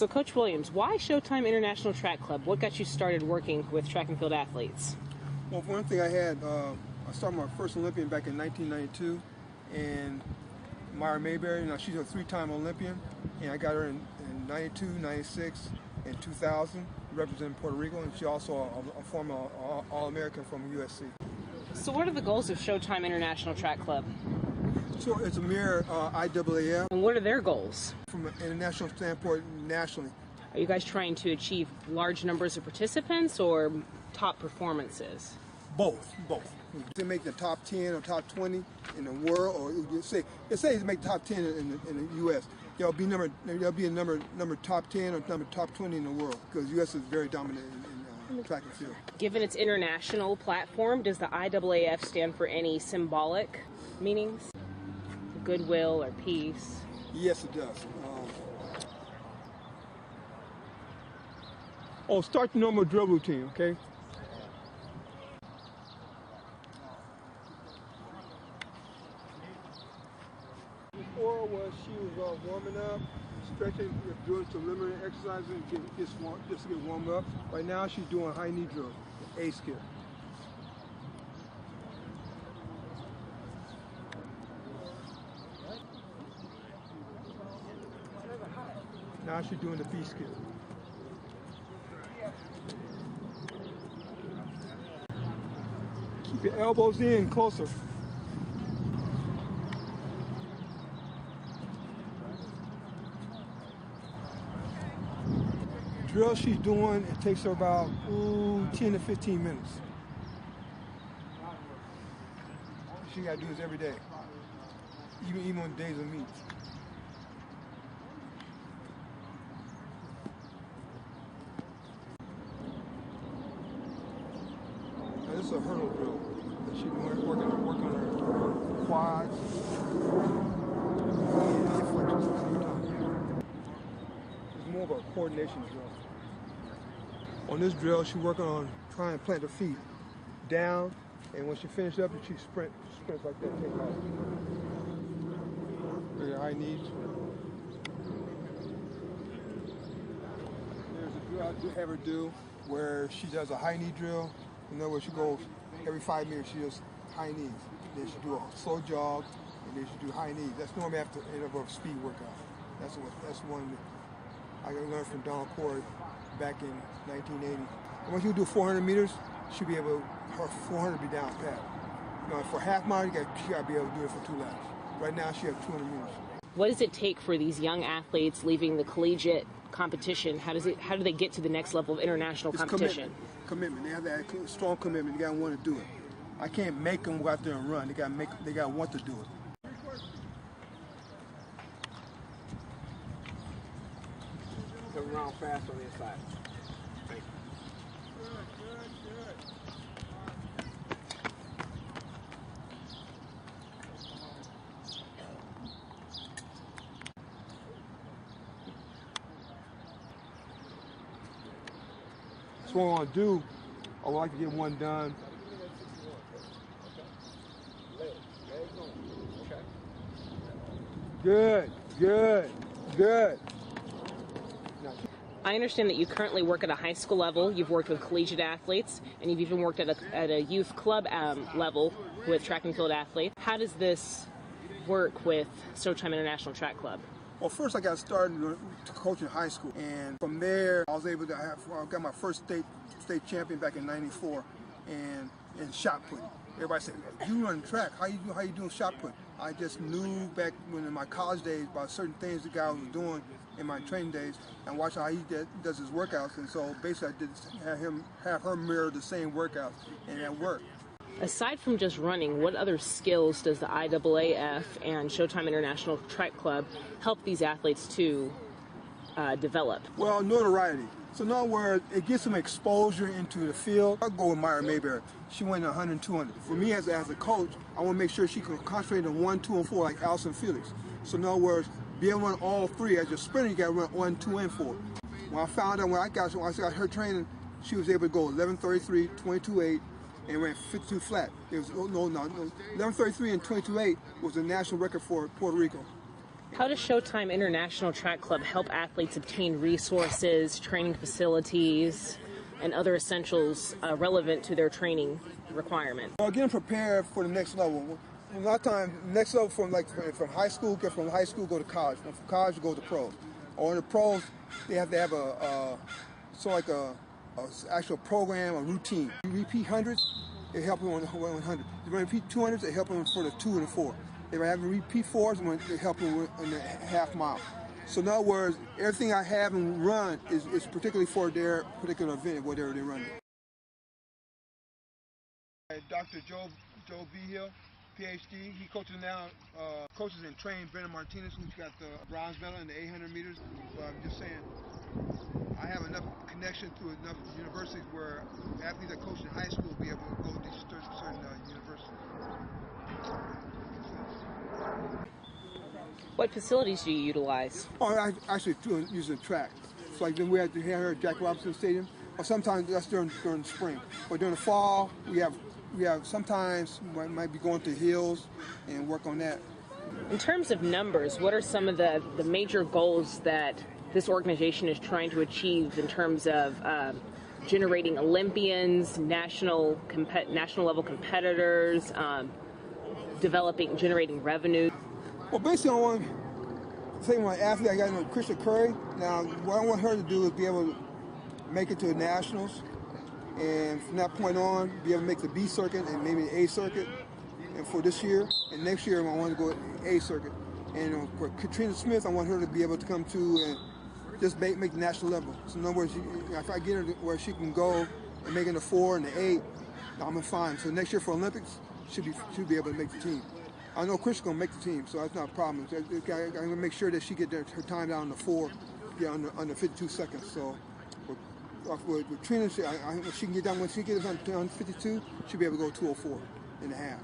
So, Coach Williams, why Showtime International Track Club? What got you started working with track and field athletes? Well, for one thing, I started my first Olympian back in 1992, and Myra Mayberry, she's a three-time Olympian, and I got her in 92, 96, and 2000, representing Puerto Rico, and she's also a former All-American from USC. So what are the goals of Showtime International Track Club? So it's a mere IAAF. And what are their goals? From an international standpoint, nationally. Are you guys trying to achieve large numbers of participants or top performances? Both. To make the top 10 or top 20 in the world, or let's say to make top 10 in the U.S. There'll be a number top 10 or number top 20 in the world, because the U.S. is very dominant in track and field. Given its international platform, does the IAAF stand for any symbolic meanings? Goodwill or peace? Yes, it does. Start the normal drill routine, okay? Before she was warming up, stretching, doing some limited exercises just to get warmed up. Right now she's doing high knee drills, A skill. Now she's doing the B skill. Keep your elbows in closer. Drill she's doing, it takes her about 10 to 15 minutes. She got to do this every day, even on days of meets. Now this is a hurdle drill that she's working on her quads and hip flexors at the same time. It's more of a coordination drill. On this drill, she's working on trying to plant her feet down, and when she finishes up, she sprints like that, take off. With her high knees. There's a drill I have her do where she does a high knee drill. In other words, she goes every 5 minutes, she does high knees. Then she do a slow jog, and then she do high knees. That's normally after the end of a speed workout. That's one that I learned from Donald Corey back in 1980. And once you do 400 meters, she'll be able, her 400 be down pat. For half mile, she got to be able to do it for 2 laps. Right now, she has 200 meters. What does it take for these young athletes leaving the collegiate competition? How do they get to the next level of international competition? Commitment. They have that strong commitment. They got to want to do it. I can't make them go out there and run. They got to want to do it. Come around fast on the inside. Thank you. Good. So what I want to do, I would like to get one done. Good. I understand that you currently work at a high school level, you've worked with collegiate athletes, and you've even worked at a youth club level with track and field athletes. How does this work with Showtime International Track Club? Well, first I got started to coach in high school, and from there I was able to I got my first state champion back in '94, and in shot put. Everybody said, "You run track? How you doing shot put?" I just knew back when in my college days about certain things the guy was doing in my training days, and watch how he does his workouts, and so basically I did have her mirror the same workouts, and that worked. Aside from just running, what other skills does the IAAF and Showtime International Track Club help these athletes to develop? Well, notoriety. So in other words, it gets them exposure into the field. I'll go with Myra Mayberry. She went 100 and 200. For me as a coach, I want to make sure she can concentrate on 1, 2, and 4 like Allyson Felix. So in other words, be able to run all 3. As a sprinter, you got to run 1, 2, and 4. When I found out, when I got her training, she was able to go 11:33, 22:8, and ran 52 flat. It was 11:33 and 22:8 was the national record for Puerto Rico. How does Showtime International Track Club help athletes obtain resources, training facilities, and other essentials relevant to their training requirement? Well, getting prepared for the next level. A lot of times, next level from high school, get from high school go to college. From college go to pros. Or in the pros, they have to have a actual program, a routine. You repeat hundreds, it helps them on 100. You repeat 200s, it helps them for the 2 and the 4. If I have to repeat 4s, it helps them on the half mile. So in other words, everything I have them run is particularly for their particular event, whatever they're running. Dr. Joe Behill, PhD, he coaches now, coaches and trains Brendan Martinez, who's got the bronze medal in the 800 meters. But I'm just saying, I have enough connection to enough universities where athletes that coach in high school will be able to go to these certain universities. What facilities do you utilize? Oh, I actually using track. So like then we had here at Jack Robinson Stadium, or sometimes that's during the spring. But during the fall, we have sometimes we might be going to hills and work on that. In terms of numbers, what are some of the major goals that this organization is trying to achieve in terms of generating Olympians, national level competitors, generating revenue? Well, basically, I want to say my athlete, I got Krista Curry. Now, what I want her to do is be able to make it to the nationals, and from that point on, be able to make the B circuit and maybe the A circuit. And for this year and next year, I want to go A circuit. And for Katrina Smith, I want her to be able to come to and just make the national level. So in other words, if I get her to where she can go and make it the 4 and the 8, I'm fine. So next year for Olympics, she'll be able to make the team. I know Chris is going to make the team, so that's not a problem. I'm going to make sure that she get her time down to 4, under 52 seconds. So with Trina, she can get down, when she gets on 52, she'll be able to go 204 and a half.